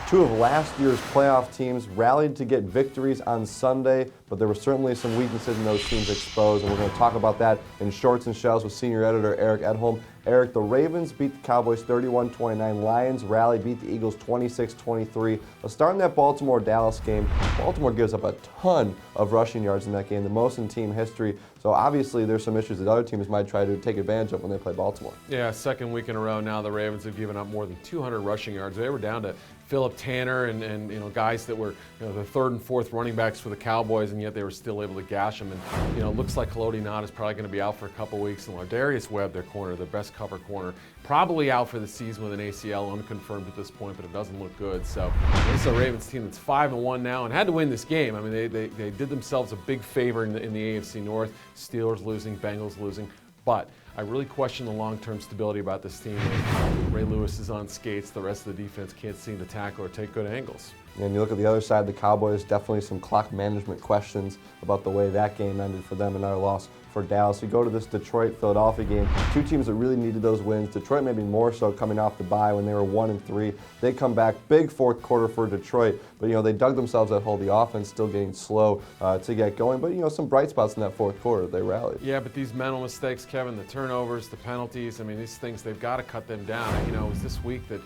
Two of last year's playoff teams rallied to get victories on Sunday, but there were certainly some weaknesses in those teams exposed, and we're going to talk about that in Shorts and Shells with senior editor Eric Edholm. Eric, the Ravens beat the Cowboys 31-29. Lions rally, beat the Eagles 26-23. Let's start in that Baltimore-Dallas game. Baltimore gives up a ton of rushing yards in that game, the most in team history. So obviously there's some issues that other teams might try to take advantage of when they play Baltimore. Yeah, second week in a row now the Ravens have given up more than 200 rushing yards. They were down to Philip Tanner and guys that were the third and fourth running backs for the Cowboys, and yet they were still able to gash them. And it looks like Haloti Ngata is probably going to be out for a couple weeks. And Lardarius Webb, their corner, their best cover corner, probably out for the season with an ACL, unconfirmed at this point, but it doesn't look good. So this is a Ravens team that's 5-1 now and had to win this game. I mean, they did themselves a big favor in the AFC North. Steelers losing, Bengals losing, but I really question the long-term stability about this team. Ray Lewis is on skates. The rest of the defense can't seem to tackle or take good angles. And you look at the other side, the Cowboys, definitely some clock management questions about the way that game ended for them, another loss for Dallas. You go to this Detroit-Philadelphia game, two teams that really needed those wins. Detroit maybe more so coming off the bye when they were 1-3. They come back, big fourth quarter for Detroit, but they dug themselves that hole. The offense still getting slow to get going, but some bright spots in that fourth quarter. They rallied. Yeah, but these mental mistakes, Kevin, the turnovers, the penalties, I mean, these things, they've got to cut them down. It was this week that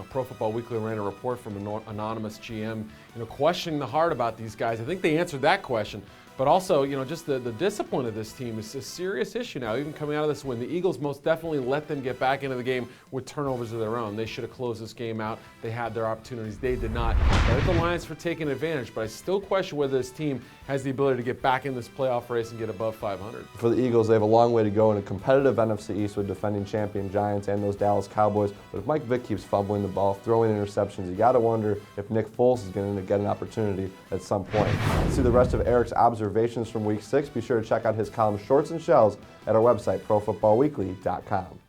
Pro Football Weekly ran a report from an anonymous GM, questioning the heart about these guys. I think they answered that question. But also, just the discipline of this team is a serious issue now, even coming out of this win. The Eagles most definitely let them get back into the game with turnovers of their own. They should have closed this game out. They had their opportunities. They did not. Credit the Lions for taking advantage, but I still question whether this team has the ability to get back in this playoff race and get above 500. For the Eagles, they have a long way to go in a competitive NFC East with defending champion Giants and those Dallas Cowboys. But if Mike Vick keeps fumbling the ball, throwing interceptions, you got to wonder if Nick Foles is going to get an opportunity at some point. To see the rest of Eric's observations from Week 6, be sure to check out his column Shorts and Shells at our website, profootballweekly.com.